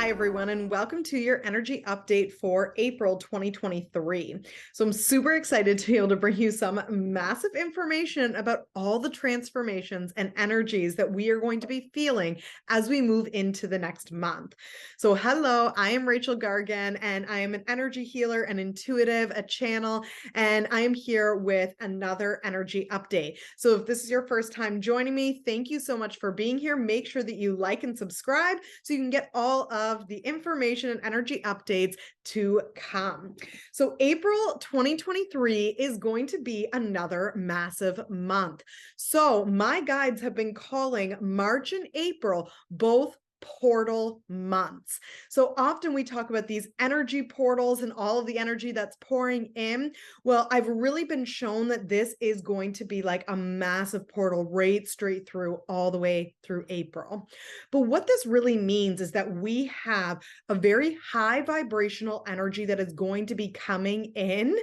Hi, everyone, and welcome to your energy update for April 2023. So I'm super excited to be able to bring you some massive information about all the transformations and energies that we are going to be feeling as we move into the next month. So hello, I am Rachael Gargan, and I am an energy healer, an intuitive, a channel, and I am here with another energy update. So if this is your first time joining me, thank you so much for being here. Make sure that you like and subscribe so you can get all of the information and energy updates to come. So April 2023 is going to be another massive month. So my guides have been calling March and April both portal months. So often we talk about these energy portals and all of the energy that's pouring in. Well, I've really been shown that this is going to be like a massive portal right straight through all the way through April. But what this really means is that we have a very high vibrational energy that is going to be coming in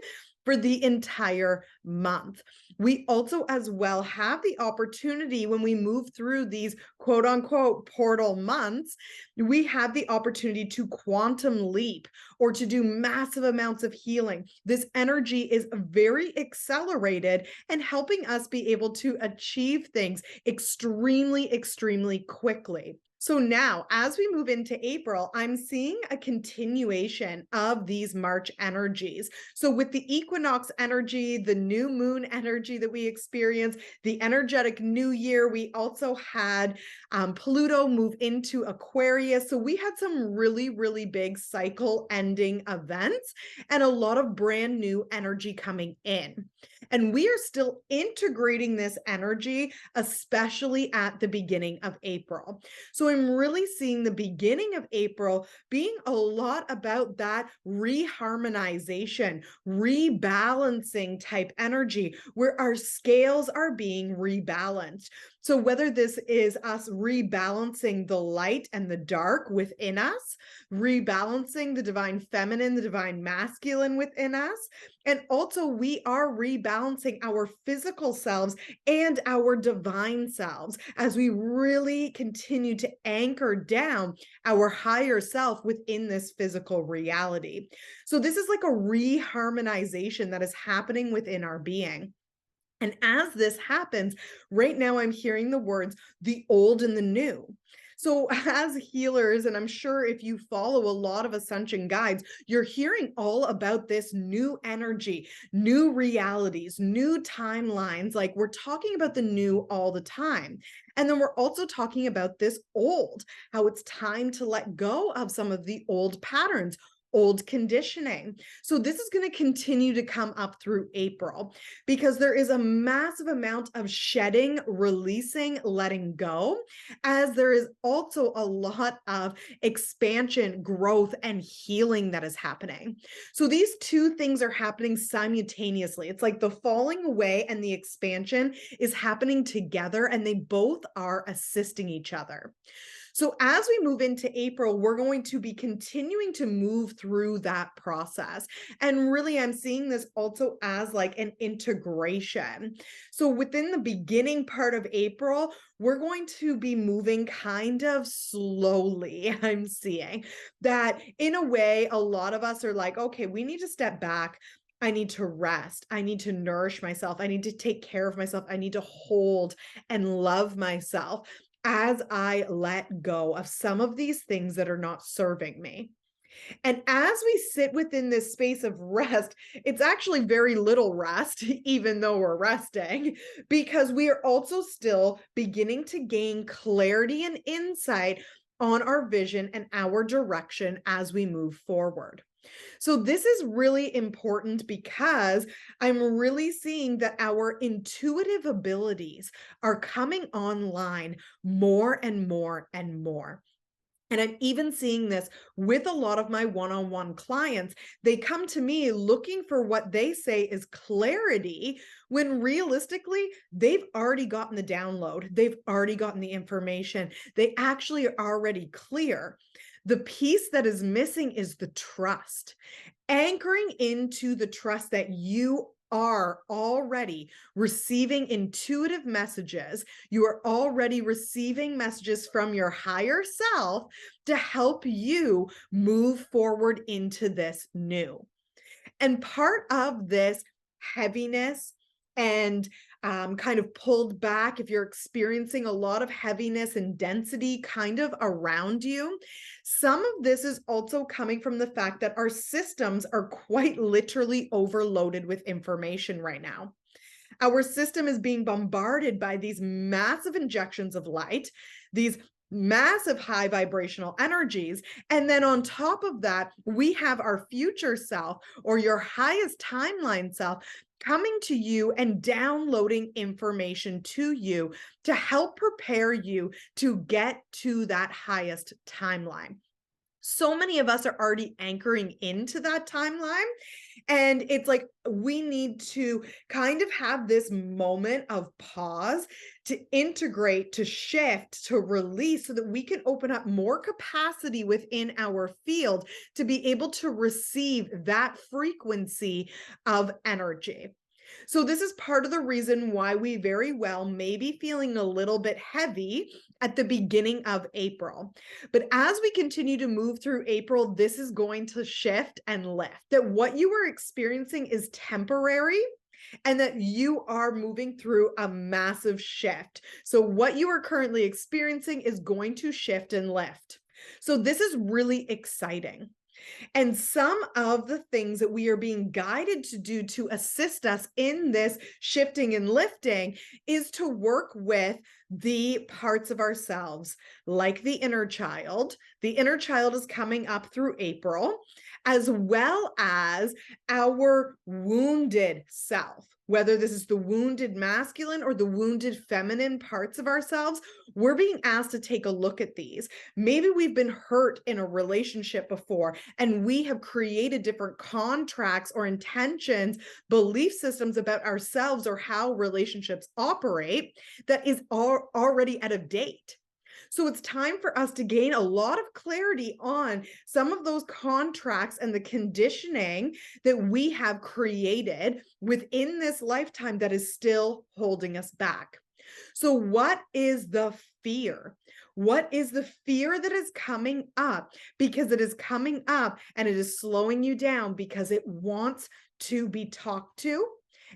for the entire month. We also as well have the opportunity when we move through these quote unquote portal months, we have the opportunity to quantum leap or to do massive amounts of healing. This energy is very accelerated and helping us be able to achieve things extremely, extremely quickly. So now, as we move into April, I'm seeing a continuation of these March energies. So with the equinox energy, the new moon energy that we experience, the energetic new year, we also had Pluto move into Aquarius. So we had some really, really big cycle ending events and a lot of brand new energy coming in. And we are still integrating this energy, especially at the beginning of April. So I'm really seeing the beginning of April being a lot about that reharmonization, rebalancing type energy where our scales are being rebalanced. So whether this is us rebalancing the light and the dark within us, rebalancing the divine feminine, the divine masculine within us, and also we are rebalancing our physical selves and our divine selves as we really continue to anchor down our higher self within this physical reality. So this is like a reharmonization that is happening within our being. And as this happens, right now I'm hearing the words, the old and the new. So as healers, and I'm sure if you follow a lot of Ascension guides, you're hearing all about this new energy, new realities, new timelines. Like we're talking about the new all the time. And then we're also talking about this old, how it's time to let go of some of the old patterns, old conditioning. So this is going to continue to come up through April because there is a massive amount of shedding, releasing, letting go, as there is also a lot of expansion, growth, and healing that is happening. So these two things are happening simultaneously. It's like the falling away and the expansion is happening together, and they both are assisting each other. So as we move into April, we're going to be continuing to move through that process. And really, I'm seeing this also as like an integration. So within the beginning part of April, we're going to be moving kind of slowly. I'm seeing that in a way, a lot of us are like, okay, we need to step back. I need to rest. I need to nourish myself. I need to take care of myself. I need to hold and love myself as I let go of some of these things that are not serving me. And as we sit within this space of rest, it's actually very little rest, even though we're resting, because we are also still beginning to gain clarity and insight on our vision and our direction as we move forward. So this is really important because I'm really seeing that our intuitive abilities are coming online more and more and more. And I'm even seeing this with a lot of my one-on-one clients. They come to me looking for what they say is clarity, when realistically, they've already gotten the download. They've already gotten the information. They actually are already clear. The piece that is missing is the trust, anchoring into the trust that you are already receiving intuitive messages. You are already receiving messages from your higher self to help you move forward into this new. And part of this heaviness and kind of pulled back, if you're experiencing a lot of heaviness and density kind of around you, some of this is also coming from the fact that our systems are quite literally overloaded with information right now. Our system is being bombarded by these massive injections of light, these massive high vibrational energies. And then on top of that, we have our future self or your highest timeline self coming to you and downloading information to you to help prepare you to get to that highest timeline. So many of us are already anchoring into that timeline. And it's like we need to kind of have this moment of pause to integrate, to shift, to release so that we can open up more capacity within our field to be able to receive that frequency of energy. So this is part of the reason why we very well may be feeling a little bit heavy at the beginning of April. But as we continue to move through April, this is going to shift and lift. That what you are experiencing is temporary and that you are moving through a massive shift. So what you are currently experiencing is going to shift and lift. So this is really exciting. And some of the things that we are being guided to do to assist us in this shifting and lifting is to work with the parts of ourselves, like the inner child. The inner child is coming up through April, as well as our wounded self. Whether this is the wounded masculine or the wounded feminine parts of ourselves, we're being asked to take a look at these. Maybe we've been hurt in a relationship before, and we have created different contracts or intentions, belief systems about ourselves or how relationships operate that is already out of date. So it's time for us to gain a lot of clarity on some of those contracts and the conditioning that we have created within this lifetime that is still holding us back. So what is the fear? What is the fear that is coming up? Because it is coming up and it is slowing you down because it wants to be talked to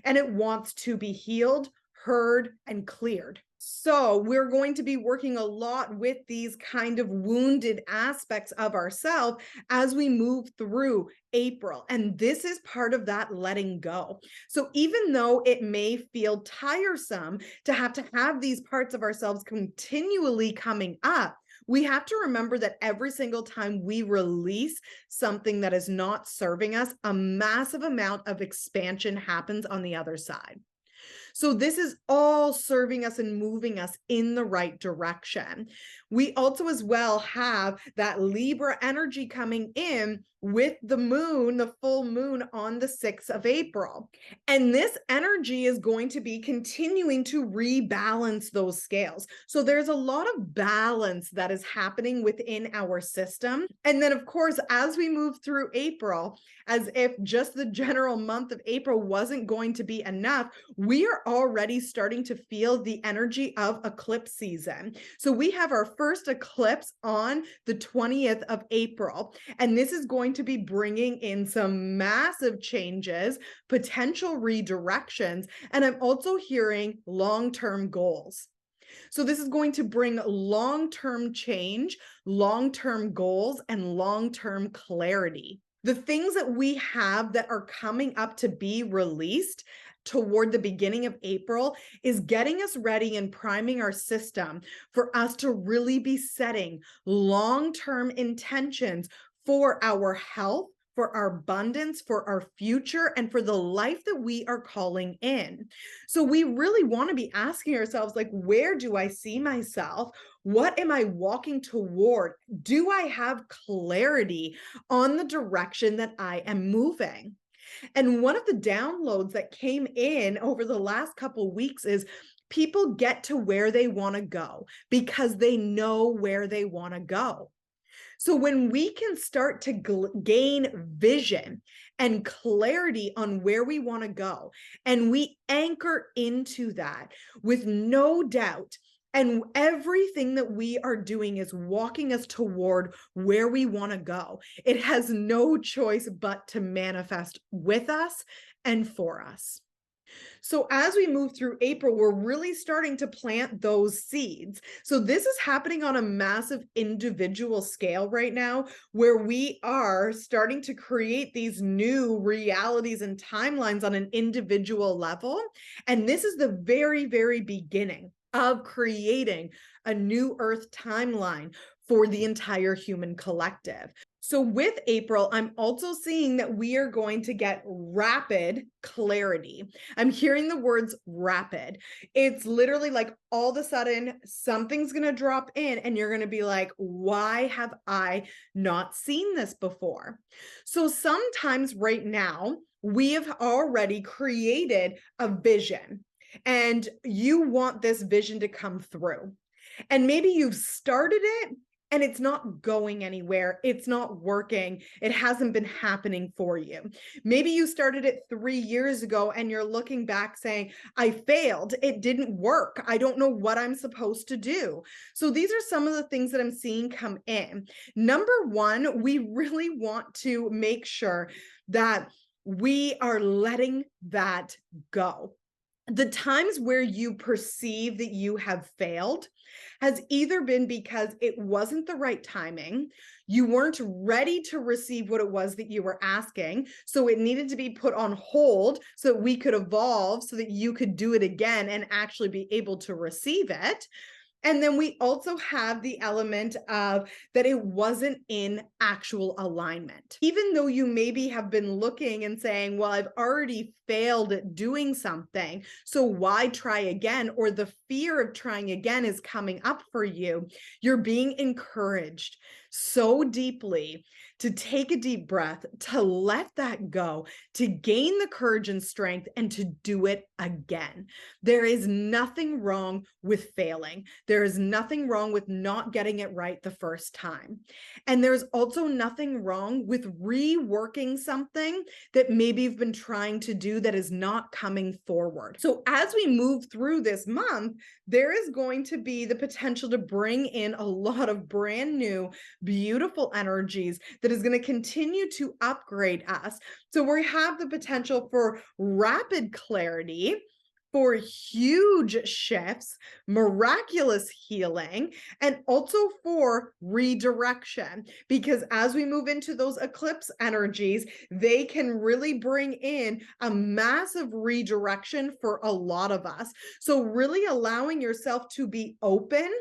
and it wants to be healed, heard, and cleared. So we're going to be working a lot with these kind of wounded aspects of ourselves as we move through April. And this is part of that letting go. So even though it may feel tiresome to have these parts of ourselves continually coming up, we have to remember that every single time we release something that is not serving us, a massive amount of expansion happens on the other side. So this is all serving us and moving us in the right direction. We also as well have that Libra energy coming in with the moon, the full moon on the 6th of April. And this energy is going to be continuing to rebalance those scales. So there's a lot of balance that is happening within our system. And then of course, as we move through April, as if just the general month of April wasn't going to be enough, we are already starting to feel the energy of eclipse season. So we have our first eclipse on the 20th of April, and this is going to be bringing in some massive changes, potential redirections, and I'm also hearing long-term goals. So this is going to bring long-term change, long-term goals, and long-term clarity. The things that we have that are coming up to be released toward the beginning of April is getting us ready and priming our system for us to really be setting long-term intentions for our health, for our abundance, for our future, and for the life that we are calling in. So we really want to be asking ourselves, like, where do I see myself? What am I walking toward? Do I have clarity on the direction that I am moving? And one of the downloads that came in over the last couple of weeks is people get to where they want to go because they know where they want to go. So when we can start to gain vision and clarity on where we want to go, and we anchor into that with no doubt, and everything that we are doing is walking us toward where we want to go, it has no choice but to manifest with us and for us. So as we move through April, we're really starting to plant those seeds. So this is happening on a massive individual scale right now, where we are starting to create these new realities and timelines on an individual level. And this is the very, very beginning of creating a new Earth timeline for the entire human collective. So with April, I'm also seeing that we are going to get rapid clarity. I'm hearing the words rapid. It's literally like all of a sudden something's going to drop in and you're going to be like, why have I not seen this before? So sometimes right now, we have already created a vision and you want this vision to come through. And maybe you've started it and it's not going anywhere. It's not working. It hasn't been happening for you. Maybe you started it 3 years ago and you're looking back saying, I failed. It didn't work. I don't know what I'm supposed to do. So these are some of the things that I'm seeing come in. Number one, we really want to make sure that we are letting that go. The times where you perceive that you have failed has either been because it wasn't the right timing, you weren't ready to receive what it was that you were asking, so it needed to be put on hold so that we could evolve, so that you could do it again and actually be able to receive it. And then we also have the element of that it wasn't in actual alignment. Even though you maybe have been looking and saying, well, I've already failed at doing something, so why try again? Or the fear of trying again is coming up for you. You're being encouraged so deeply to take a deep breath, to let that go, to gain the courage and strength, and to do it again. There is nothing wrong with failing. There is nothing wrong with not getting it right the first time. And there's also nothing wrong with reworking something that maybe you've been trying to do that is not coming forward. So as we move through this month, there is going to be the potential to bring in a lot of brand new, beautiful energies that is going to continue to upgrade us. So we have the potential for rapid clarity, for huge shifts, miraculous healing, and also for redirection. Because as we move into those eclipse energies, they can really bring in a massive redirection for a lot of us. So really allowing yourself to be open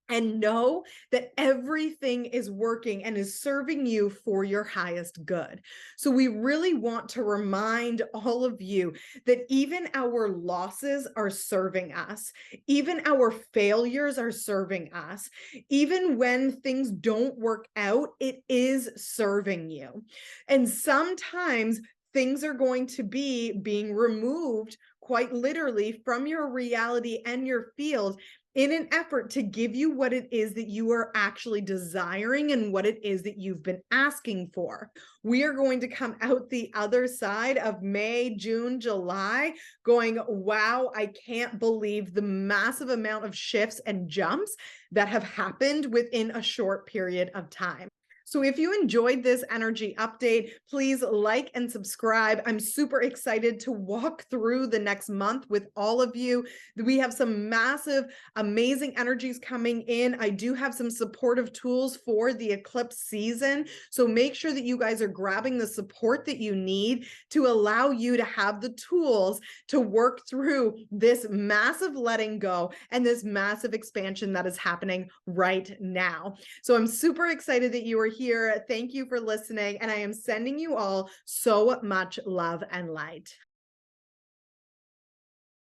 and know that everything is working and is serving you for your highest good. So we really want to remind all of you that even our losses are serving us, even our failures are serving us, even when things don't work out, it is serving you. And sometimes things are going to be being removed quite literally from your reality and your field in an effort to give you what it is that you are actually desiring and what it is that you've been asking for. We are going to come out the other side of May, June, July going, wow, I can't believe the massive amount of shifts and jumps that have happened within a short period of time. So if you enjoyed this energy update, please like and subscribe. I'm super excited to walk through the next month with all of you. We have some massive, amazing energies coming in. I do have some supportive tools for the eclipse season. So make sure that you guys are grabbing the support that you need to allow you to have the tools to work through this massive letting go and this massive expansion that is happening right now. So I'm super excited that you are here. Thank you for listening, and I am sending you all so much love and light.